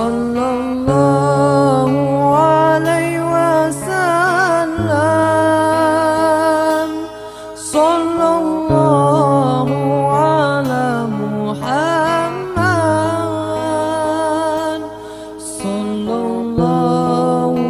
sallallahu alaihi wasallam, sallallahu ala Muhammad, sallallahu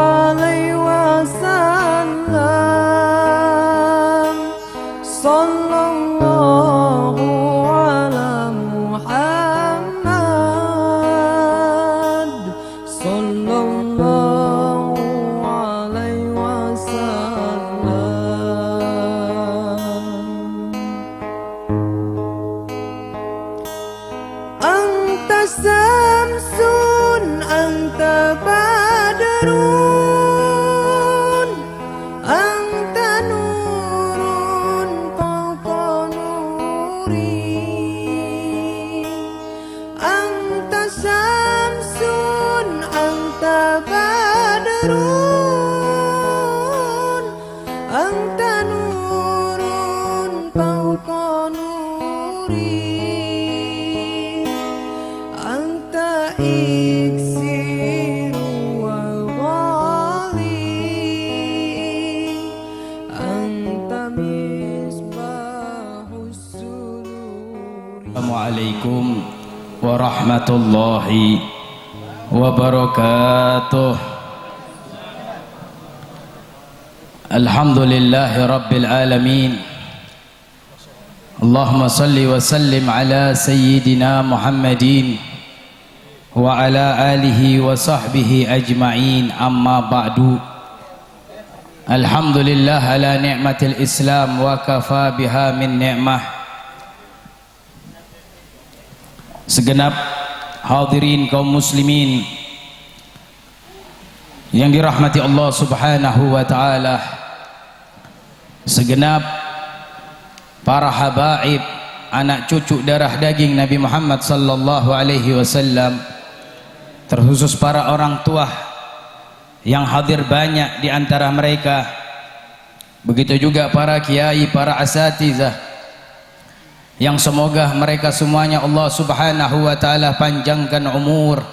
alaihi wasallam, sallallahu ala Muhammad, sallallahu alaihi wasallam, sallallahu ala Muhammad, sallallahu alaihi wasallam. Anta samsun, anta badrun, anta nurun fawqa nuri. Anta samsun, anta badrun, anta nurun fawqa nuri. Anta iksiru wal ghali, anta misbahus sururi. Assalamualaikum warahmatullahi wabarakatuh. Alhamdulillahi rabbil alamin. Allahumma salli wa sallim ala sayyidina Muhammadin wa ala alihi wa sahbihi ajma'in, amma ba'du. Alhamdulillah ala ni'matil Islam wa kafa biha min ni'mah. Segenap hadirin kaum muslimin yang dirahmati Allah subhanahu wa ta'ala, segenap para habaib, anak cucu darah daging Nabi Muhammad sallallahu alaihi wasallam, terkhusus para orang tua yang hadir banyak di antara mereka, begitu juga para kiai, para asatizah, yang semoga mereka semuanya Allah subhanahu wa ta'ala panjangkan umur,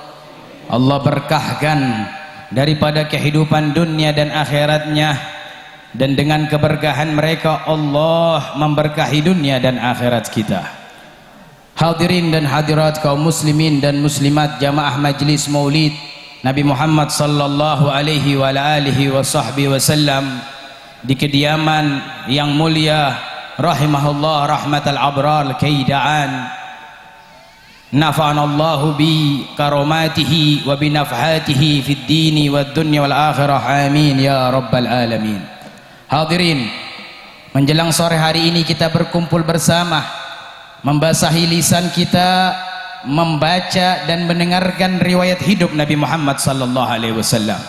Allah berkahkan daripada kehidupan dunia dan akhiratnya, dan dengan keberkahan mereka Allah memberkahi dunia dan akhirat kita. Hadirin dan hadirat kaum muslimin dan muslimat jamaah majlis maulid Nabi Muhammad sallallahu alaihi wa alihi wa sahbihi wasallam di kediaman yang mulia rahimahullah rahmatal abrar Kaidaan, nafa'anallahu bi karamatihi wa bi nafhatihi fid dini wad dunya wal akhirah, amin ya rabbal alamin. Hadirin, menjelang sore hari ini kita berkumpul bersama, membasahi lisan kita, membaca dan mendengarkan riwayat hidup Nabi Muhammad sallallahu alaihi wasallam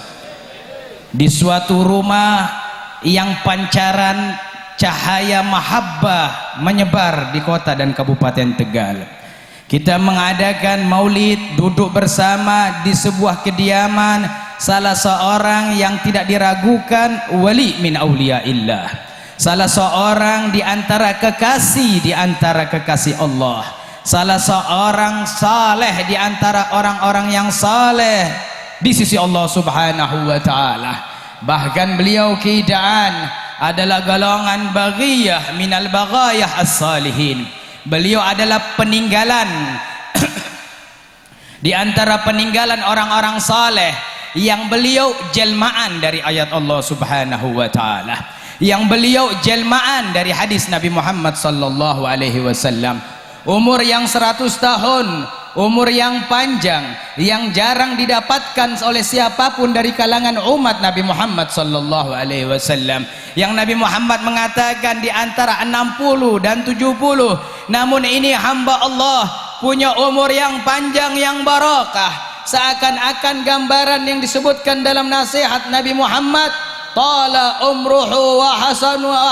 di suatu rumah yang pancaran cahaya mahabbah menyebar di kota dan kabupaten Tegal. Kita mengadakan maulid, duduk bersama di sebuah kediaman salah seorang yang tidak diragukan wali min auliyaillah, salah seorang di antara kekasih Allah, salah seorang saleh di antara orang-orang yang saleh di sisi Allah subhanahu wa ta'ala. Bahkan beliau Kaidaan adalah golongan baghiyah minal baghayah as-salihin. Beliau adalah peninggalan di antara peninggalan orang-orang saleh yang beliau jelmaan dari ayat Allah subhanahu wa ta'ala, yang beliau jelmaan dari hadis Nabi Muhammad sallallahu alaihi wasallam. Umur yang 100 tahun, umur yang panjang, yang jarang didapatkan oleh siapapun dari kalangan umat Nabi Muhammad sallallahu alaihi wasallam. Yang Nabi Muhammad mengatakan di antara 60 dan 70, namun ini hamba Allah punya umur yang panjang yang barakah. Seakan-akan gambaran yang disebutkan dalam nasihat Nabi Muhammad, tala umruhu wa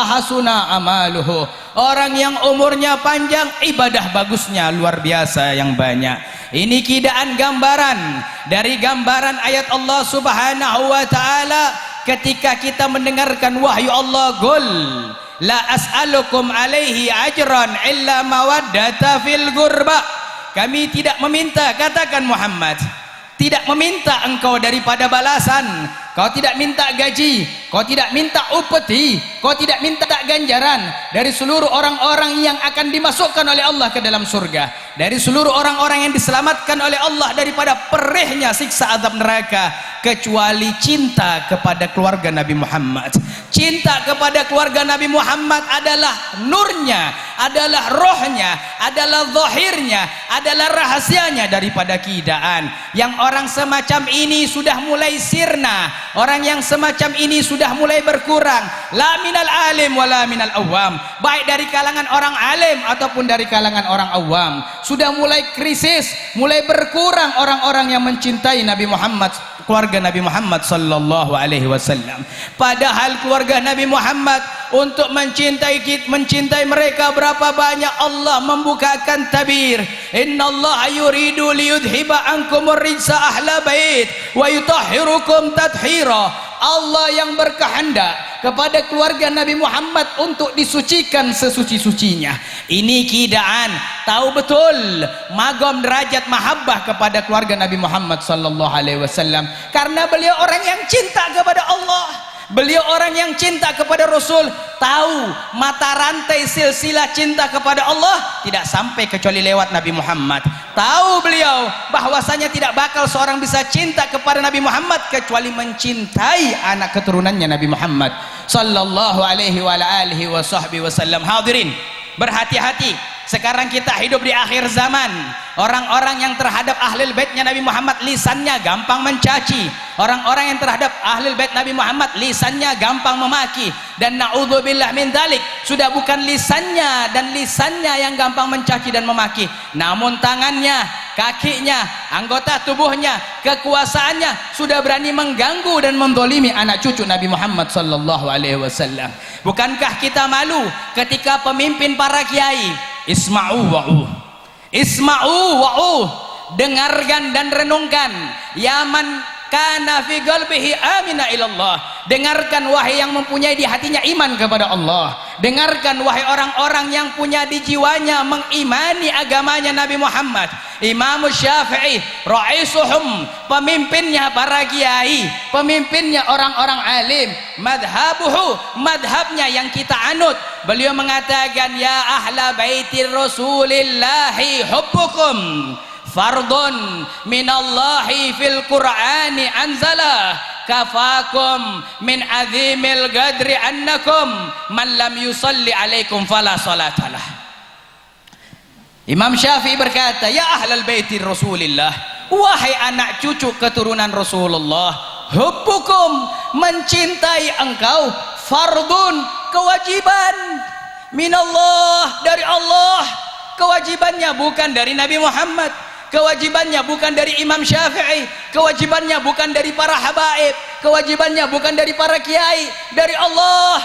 hasuna amaluhu. orang yang umurnya panjang, ibadah bagusnya luar biasa yang banyak. Ini kidaan gambaran dari gambaran ayat Allah Subhanahu wa taala ketika kita mendengarkan wahyu Allah, qul la as'alukum alaihi ajran illa mawaddata fil qurba. Kami tidak meminta, katakan Muhammad, tidak meminta engkau daripada balasan, kau tidak minta gaji, kau tidak minta upeti, kau tidak minta ganjaran dari seluruh orang-orang yang akan dimasukkan oleh Allah ke dalam surga, dari seluruh orang-orang yang diselamatkan oleh Allah daripada perihnya siksa azab neraka, kecuali cinta kepada keluarga Nabi Muhammad. Cinta kepada keluarga Nabi Muhammad adalah nurnya, adalah rohnya, adalah zahirnya, adalah rahasianya daripada kidaan. Yang orang semacam ini sudah mulai sirna, orang yang semacam ini sudah mulai berkurang, la minal alim wala minal awam, baik dari kalangan orang alim ataupun dari kalangan orang awam. Sudah mulai krisis, mulai berkurang orang-orang yang mencintai Nabi Muhammad, keluarga Nabi Muhammad sallallahu alaihi wasallam. Padahal keluarga Nabi Muhammad, untuk mencintai mereka berapa banyak Allah membukakan tabir, innallaha yuridu liyudhiba ankumur rijsa ahla bait wa yutahhirukum tathira. Allah yang berkehendak kepada keluarga Nabi Muhammad untuk disucikan sesuci-sucinya. Ini kidaan, tahu betul magam derajat mahabbah kepada keluarga Nabi Muhammad sallallahu alaihi wasallam, karena beliau orang yang cinta kepada Allah, beliau orang yang cinta kepada Rasul. Tahu mata rantai silsilah cinta kepada Allah tidak sampai kecuali lewat Nabi Muhammad. Tahu beliau bahwasanya tidak bakal seorang bisa cinta kepada Nabi Muhammad kecuali mencintai anak keturunannya Nabi Muhammad sallallahu alaihi wa alihi wasallam. Hadirin, berhati-hati. Sekarang kita hidup di akhir zaman. Orang-orang yang terhadap ahlul baitnya Nabi Muhammad lisannya gampang mencaci. Orang-orang yang terhadap ahlul bait Nabi Muhammad lisannya gampang memaki. Dan na'udzubillah min dzalik, sudah bukan lisannya yang gampang mencaci dan memaki, namun tangannya, kakinya, anggota tubuhnya, kekuasaannya sudah berani mengganggu dan mendolimi anak cucu Nabi Muhammad sallallahu alaihi wasallam. Bukankah kita malu ketika pemimpin para kiai, isma'u wa'u, dengarkan dan renungkan, yaman kana fi qalbihi amina ilallah, dengarkan wahai yang mempunyai di hatinya iman kepada Allah, dengarkan wahai orang-orang yang punya di jiwanya mengimani agamanya Nabi Muhammad. Imam Syafi'i raisuhum, pemimpinnya para kiai, pemimpinnya orang-orang alim, madhabnya yang kita anut, beliau mengatakan, ya ahla baiti rasulillahi hubbukum fardun minallahi fil qur'ani anzalah kafakum min azimil gadri annakum man lam yusalli alaikum fala salatalah. Imam Syafi'i berkata, ya ahlal baiti Rasulillah, wahai anak cucu keturunan Rasulullah, hubbukum, mencintai engkau, fardun, kewajiban, minallah, dari Allah. Kewajibannya bukan dari Nabi Muhammad, kewajibannya bukan dari Imam Syafi'i, kewajibannya bukan dari para habaib, kewajibannya bukan dari para kiai, dari Allah.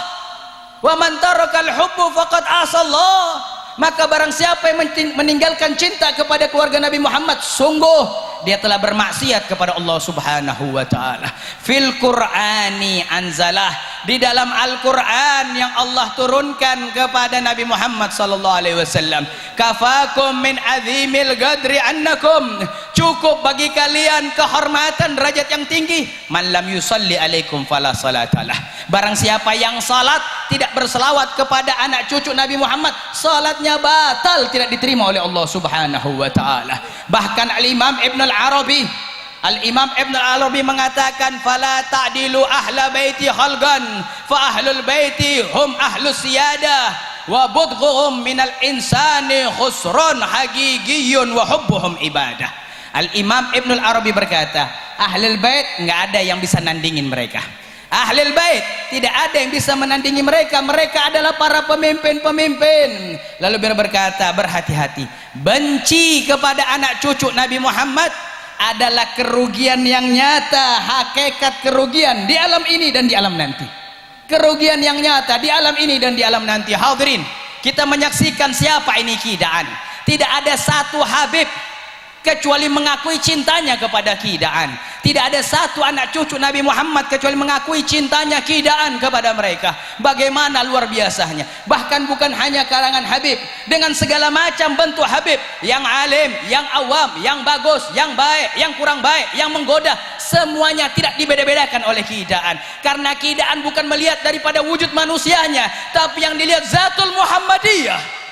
Wa man tarakal hubbu faqad asallah. Maka barang siapa yang meninggalkan cinta kepada keluarga Nabi Muhammad, sungguh dia telah bermaksiat kepada Allah Subhanahu wa taala. Fil Qur'ani anzalah, di dalam Al-Qur'an yang Allah turunkan kepada Nabi Muhammad sallallahu alaihi wasallam, kafakum min azimil gadri annakum, cukup bagi kalian kehormatan derajat yang tinggi, man lam yusalli alaikum fala salatalah. Barang siapa yang salat tidak berselawat kepada anak cucu Nabi Muhammad, salatnya batal, tidak diterima oleh Allah Subhanahu wa taala. Bahkan Al-Imam Ibn Al-Arabi mengatakan, fala ta'dilu ahla baiti khalqan fa ahlul baiti hum ahlus siyadah wa budghuhum minal insani khusran haqiqiyyun wa hubbuhum ibadah. Al-Imam Ibn Arabi berkata, ahlul bait enggak ada yang bisa nandingin mereka. Ahlul bait tidak ada yang bisa menandingi mereka. Mereka adalah para pemimpin-pemimpin. Lalu beliau berkata, berhati-hati, benci kepada anak cucu Nabi Muhammad adalah kerugian yang nyata, hakikat kerugian di alam ini dan di alam nanti. Kerugian yang nyata di alam ini dan di alam nanti. Hadirin, kita menyaksikan siapa ini kidaan. Tidak ada satu Habib kecuali mengakui cintanya kepada kidaan. Tidak ada satu anak cucu Nabi Muhammad kecuali mengakui cintanya kidaan kepada mereka. Bagaimana luar biasanya. Bahkan bukan hanya kalangan Habib, dengan segala macam bentuk Habib, yang alim, yang awam, yang bagus, yang baik, yang kurang baik, yang menggoda, semuanya tidak dibeda-bedakan oleh kidaan. Karena kidaan bukan melihat daripada wujud manusianya, tapi yang dilihat zatul Muhammadiyah.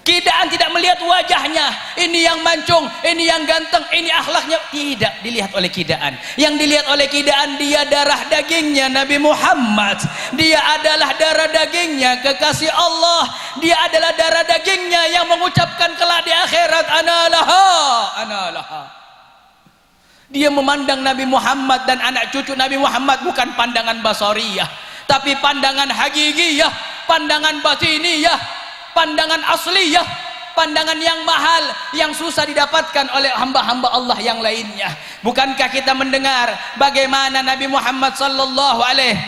Kidaan tidak melihat wajahnya, ini yang mancung, ini yang ganteng, ini akhlaknya, tidak dilihat oleh kidaan. Yang dilihat oleh kidaan, dia darah dagingnya Nabi Muhammad, dia adalah darah dagingnya kekasih Allah, dia adalah darah dagingnya yang mengucapkan kelak di akhirat, ana laha, ana laha. Dia memandang Nabi Muhammad dan anak cucu Nabi Muhammad bukan pandangan basariyah, tapi pandangan hakikiyah, pandangan batiniyah, pandangan asliyah, pandangan yang mahal, yang susah didapatkan oleh hamba-hamba Allah yang lainnya. Bukankah kita mendengar bagaimana Nabi Muhammad sallallahu alaihi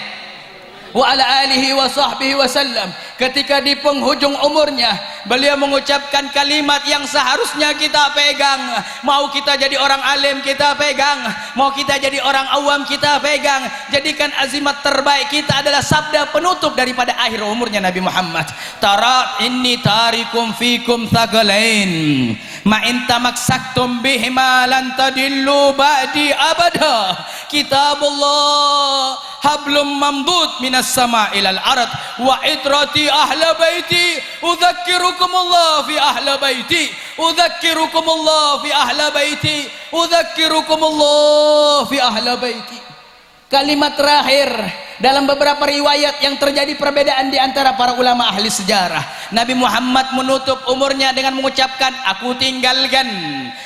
wa ala alihi wa sahbihi wasallam ketika di penghujung umurnya beliau mengucapkan kalimat yang seharusnya kita pegang. Mau kita jadi orang alim kita pegang, mau kita jadi orang awam kita pegang. Jadikan azimat terbaik kita adalah sabda penutup daripada akhir umurnya Nabi Muhammad. Tarat inni tarikum fikum thaqalain ma in tamaksaktum bihima lan tadillu ba'di abada. Kitabullah hablum mamdud minas sama ilal ard wa itrati ahla baiti udzakirukumullah fi ahla baiti udzakirukumullah fi ahla baiti udzakirukumullah fi ahla baiti. Kalimat terakhir dalam beberapa riwayat yang terjadi perbedaan di antara para ulama ahli sejarah. Nabi Muhammad menutup umurnya dengan mengucapkan, aku tinggalkan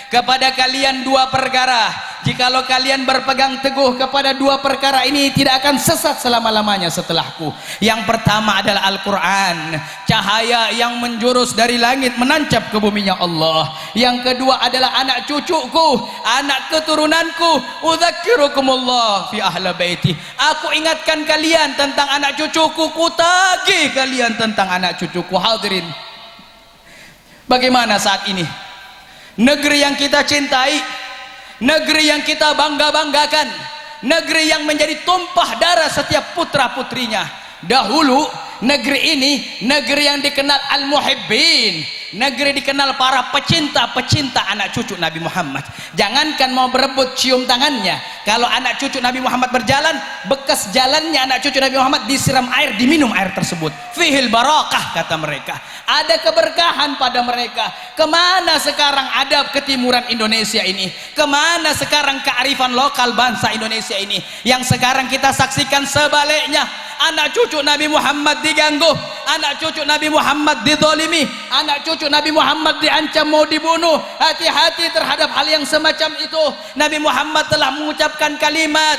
kepada kalian dua perkara. Jikalau kalian berpegang teguh kepada dua perkara ini, tidak akan sesat selama-lamanya setelahku. Yang pertama adalah Al-Quran, cahaya yang menjurus dari langit menancap ke buminya Allah. Yang kedua adalah anak cucuku, anak keturunanku, udzakirukumullah fi ahla baiti. Aku ingatkan kalian tentang anak cucuku, kutagih kalian tentang anak cucuku. Hadirin, bagaimana saat ini negeri yang kita cintai, negeri yang kita bangga-banggakan, negeri yang menjadi tumpah darah setiap putra-putrinya. Dahulu negeri ini negeri yang dikenal al-muhibbin, negeri dikenal para pecinta-pecinta anak cucu Nabi Muhammad. Jangankan mau berebut cium tangannya, kalau anak cucu Nabi Muhammad berjalan, bekas jalannya anak cucu Nabi Muhammad disiram air, diminum air tersebut. Fihil barakah, kata mereka, ada keberkahan pada mereka. Kemana sekarang adab ketimuran Indonesia ini? Kemana sekarang kearifan lokal bangsa Indonesia ini? Yang sekarang kita saksikan sebaliknya, anak cucu Nabi Muhammad diganggu, anak cucu Nabi Muhammad dizalimi, anak cucu Nabi Muhammad diancam mau dibunuh. Hati-hati terhadap hal yang semacam itu. Nabi Muhammad telah mengucapkan kalimat,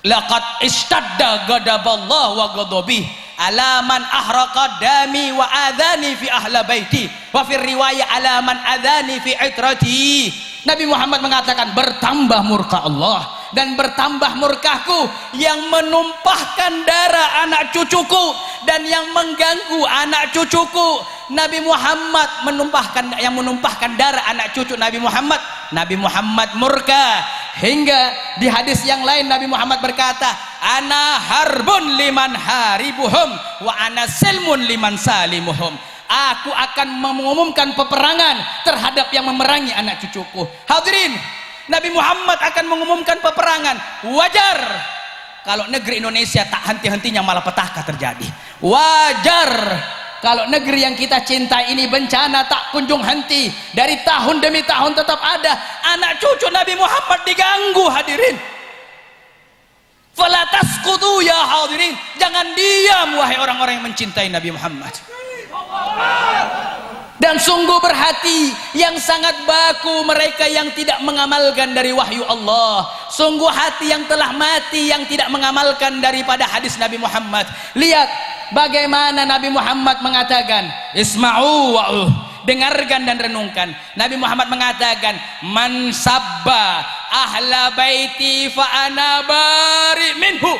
laqad ishtadda ghadaballah wa ghadabi ala man ahraqa dami wa adani fi ahla baiti wa fi riwayah ala man adani fi itrati. Nabi Muhammad mengatakan, bertambah murka Allah dan bertambah murkaku yang menumpahkan darah anak cucuku dan yang mengganggu anak cucuku. Nabi Muhammad menumpahkan darah anak cucu Nabi Muhammad. Nabi Muhammad murka, hingga di hadis yang lain Nabi Muhammad berkata, ana harbun liman haribuhum wa ana silmun liman salimuhum. Aku akan mengumumkan peperangan terhadap yang memerangi anak cucuku. Hadirin, Nabi Muhammad akan mengumumkan peperangan. Wajar kalau negeri Indonesia tak henti-hentinya malapetaka terjadi. Wajar kalau negeri yang kita cintai ini bencana tak kunjung henti, dari tahun demi tahun tetap ada. Anak cucu Nabi Muhammad diganggu. Hadirin, fala tasqutu ya hadirin, jangan diam wahai orang-orang yang mencintai Nabi Muhammad. Dan sungguh berhati yang sangat baku mereka yang tidak mengamalkan dari wahyu Allah. Sungguh hati yang telah mati yang tidak mengamalkan daripada hadis Nabi Muhammad. Lihat bagaimana Nabi Muhammad mengatakan, isma'u wa'u, dengarkan dan renungkan. Nabi Muhammad mengatakan, man sabba ahla baiti fa ana bari minhu.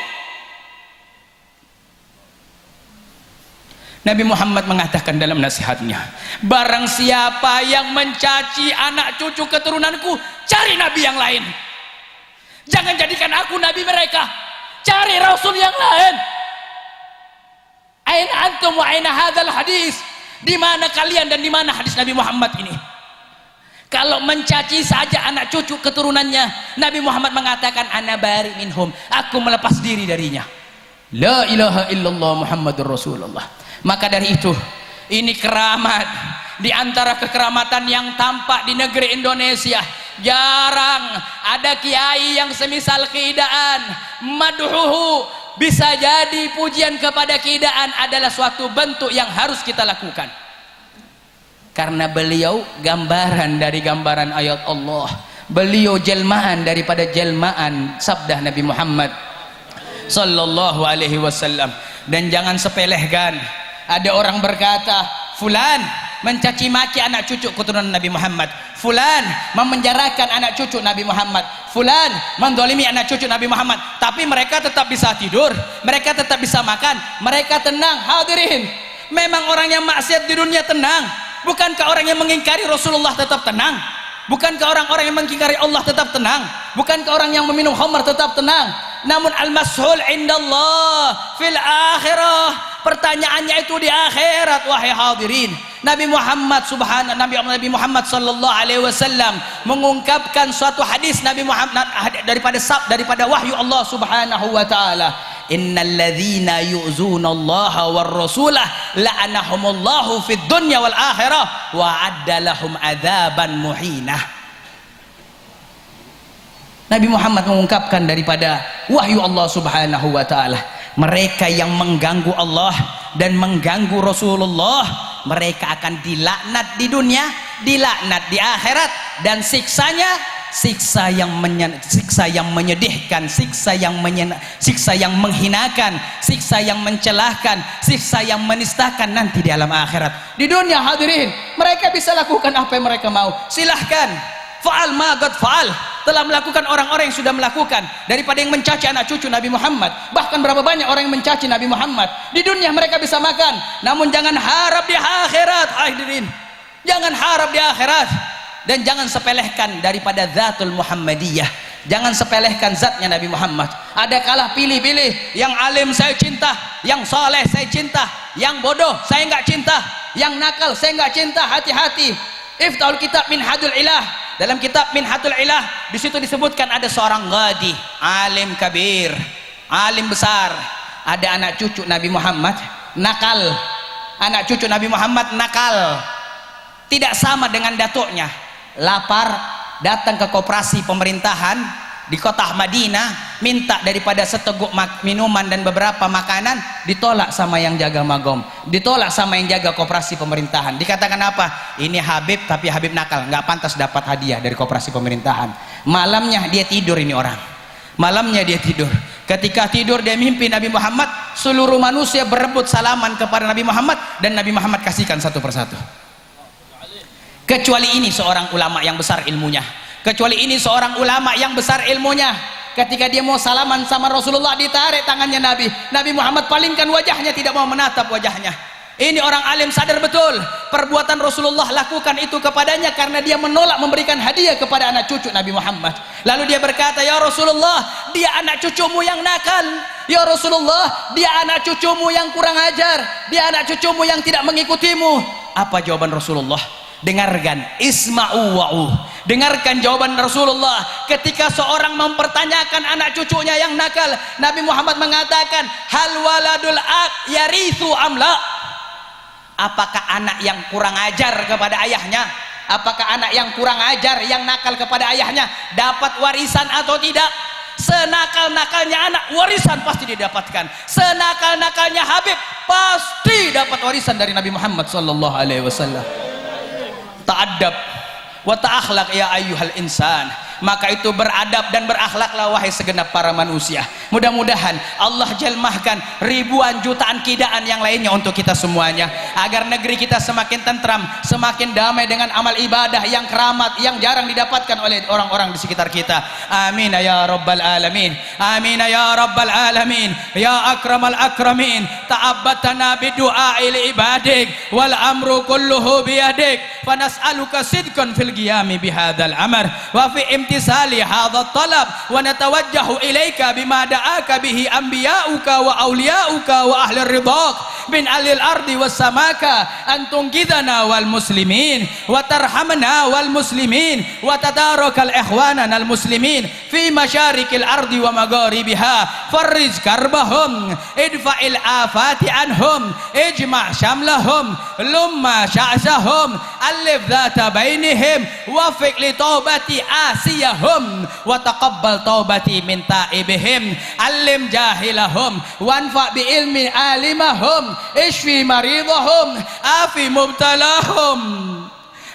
Nabi Muhammad mengatakan dalam nasihatnya, barang siapa yang mencaci anak cucu keturunanku, cari nabi yang lain. Jangan jadikan aku nabi mereka, cari rasul yang lain. Aina antum wa aina hadzal hadis? Di mana kalian dan di mana hadis Nabi Muhammad ini? Kalau mencaci saja anak cucu keturunannya, Nabi Muhammad mengatakan ana bari minhum, aku melepas diri darinya. La ilaha illallah Muhammadur Rasulullah. Maka dari itu, ini keramat di antara kekeramatan yang tampak di negeri Indonesia. Jarang ada kiai yang semisal keidaan madhuhu, bisa jadi pujian kepada keidaan adalah suatu bentuk yang harus kita lakukan, karena beliau gambaran dari gambaran ayat Allah, beliau jelmaan daripada jelmaan sabda Nabi Muhammad sallallahu alaihi wasallam. Dan jangan sepelehkan, ada orang berkata fulan mencaci maki anak cucu keturunan Nabi Muhammad, fulan memenjarakan anak cucu Nabi Muhammad, fulan mendolimi anak cucu Nabi Muhammad, tapi mereka tetap bisa tidur, mereka tetap bisa makan, mereka tenang. Hadirin, memang orang yang maksiat di dunia tenang? Bukankah orang yang mengingkari Rasulullah tetap tenang? Bukankah orang-orang yang mengingkari Allah tetap tenang? Bukankah orang yang meminum khamar tetap tenang? Namun al-mashul indallah fil akhirah, pertanyaannya itu di akhirat. Wahai hadirin, Nabi Muhammad Nabi Muhammad sallallahu alaihi wasallam mengungkapkan suatu hadis Nabi Muhammad daripada wahyu Allah subhanahu wa taala, innal ladzina yu'zuna Allah war rasulah la'anahumullahu fid dunya wal akhirah wa adda lahum adzaban muhinah. Nabi Muhammad mengungkapkan daripada wahyu Allah subhanahu wa ta'ala, mereka yang mengganggu Allah dan mengganggu Rasulullah, mereka akan dilaknat di dunia, dilaknat di akhirat, dan siksanya siksa yang menyedihkan, siksa yang menghinakan, siksa yang mencelahkan, siksa yang menistakan nanti di alam akhirat. Di dunia hadirin, mereka bisa lakukan apa yang mereka mau, silahkan. Fa'al ma qad fa'al, telah melakukan orang-orang yang sudah melakukan, daripada yang mencaci anak cucu Nabi Muhammad. Bahkan berapa banyak orang yang mencaci Nabi Muhammad. Di dunia mereka bisa makan, namun jangan harap di akhirat. Hadirin, jangan harap di akhirat. Dan jangan sepelehkan daripada zatul Muhammadiyah, jangan sepelehkan zatnya Nabi Muhammad. Ada kalah pilih-pilih, yang alim saya cinta, yang saleh saya cinta, yang bodoh saya enggak cinta, yang nakal saya enggak cinta. Hati-hati. Iftahul kitab Minhajul Ilah. Dalam kitab Minhajul Ilah, di situ disebutkan ada seorang ghadi, alim kabir, alim besar. Ada anak cucu Nabi Muhammad nakal. Anak cucu Nabi Muhammad nakal, tidak sama dengan datuknya. Lapar, datang ke koperasi pemerintahan di kota Madinah, minta daripada seteguk minuman dan beberapa makanan, ditolak sama yang jaga magom, ditolak sama yang jaga koperasi pemerintahan. Dikatakan apa? Ini Habib, tapi Habib nakal, nggak pantas dapat hadiah dari koperasi pemerintahan. Malamnya dia tidur, ini orang malamnya dia tidur. Ketika tidur dia mimpi Nabi Muhammad, seluruh manusia berebut salaman kepada Nabi Muhammad, dan Nabi Muhammad kasihkan satu persatu, kecuali ini seorang ulama yang besar ilmunya, kecuali ini seorang ulama yang besar ilmunya. Ketika dia mau salaman sama Rasulullah, ditarik tangannya Nabi Muhammad palingkan wajahnya, tidak mau menatap wajahnya. Ini orang alim sadar betul perbuatan Rasulullah, lakukan itu kepadanya karena dia menolak memberikan hadiah kepada anak cucu Nabi Muhammad. Lalu dia berkata, ya Rasulullah, dia anak cucumu yang nakal. Ya Rasulullah, dia anak cucumu yang kurang ajar, dia anak cucumu yang tidak mengikutimu. Apa jawaban Rasulullah? Dengarkan, isma'u wa'u. Dengarkan jawaban Rasulullah ketika seorang mempertanyakan anak cucunya yang nakal. Nabi Muhammad mengatakan, hal waladul ak yarithu amla. Apakah anak yang kurang ajar kepada ayahnya, apakah anak yang kurang ajar yang nakal kepada ayahnya dapat warisan atau tidak? Senakal-nakalnya anak, warisan pasti didapatkan. Senakal-nakalnya Habib, pasti dapat warisan dari Nabi Muhammad sallallahu alaihi wasallam. Ta'addab wa ta'akhlaq ya ayyuhal insan. maka itu beradab dan berakhlaklah wahai segenap para manusia. Mudah-mudahan Allah jelmahkan ribuan jutaan kidaan yang lainnya untuk kita semuanya, agar negeri kita semakin tentram, semakin damai dengan amal ibadah yang keramat yang jarang didapatkan oleh orang-orang di sekitar kita. Amin ya rabbal alamin. Amin ya rabbal alamin. Ya akramal akramin, ta'abbatana bidu'ai li ibadik wal amru kulluhu biyadik, fanas'aluka sidqan fil qiyami bihadzal amr wa fi imtisali hadzal talab, wa natawajjahu ilaika bima da'aka bihi anbiya'uka wa awliya'uka wa ahli ridhaq min alil ardi was samaka an tunqidhana wal muslimin wa tarhamna wal muslimin wa tadarakal ikhwanana al muslimin fi masyarikil ardi wa magharibiha, farrij karbahum, idfa'il afati anhum, ijma' syamlahum, lumma sya'sahum, alif dhata bainihim, wafiq li taubati asiyahum, wa taqabbal taubati min ta'ibihim, alim jahilahum, wanfa' bi ilmi alimahum, ishfi maridahum, afi mubtalahum,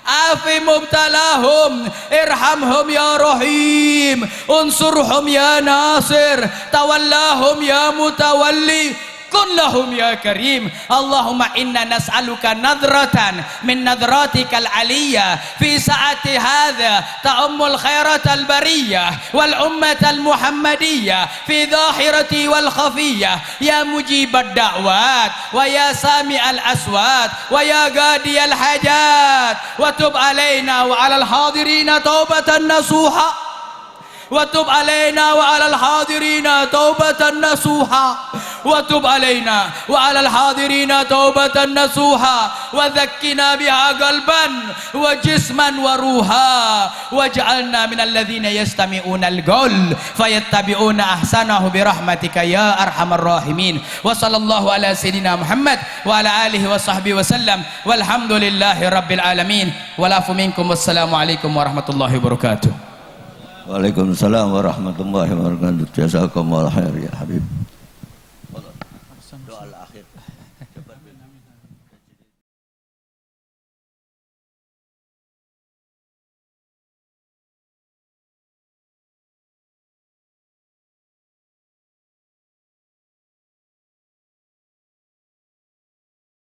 afi mubtalahum, irhamhum ya rahim, unsurhum ya nasir, tawallahum ya mutawalli, kun lahum ya karim. Allahumma inna nas'aluka nadratan min nadratikal aliyah fi saati hadha ta'ummul khairatal bariyah wal ummatal muhammadiyah fi dhahirati wal khafiyah, ya mujibad da'wat wa ya sami'al aswat wa ya gadiyal hajat, wa tub alaina wa alal hadirina taubatan nasuha, وتب علينا وعلى الحاضرين توبة نصوحا، وتب علينا وعلى الحاضرين توبة نصوحا، وذكنا بها قلبا وجسما وروحا، واجعلنا من الذين يستمعون القول فيتبعون أحسنه برحمتك يا أرحم الراحمين. وصلى الله على سيدنا محمد وعلى آله وصحبه وسلم، والحمد لله رب العالمين، والعفو منكم، والسلام عليكم ورحمة الله وبركاته. Waalaikumsalam warahmatullahi wabarakatuh. Jazakumullah khair ya Habib.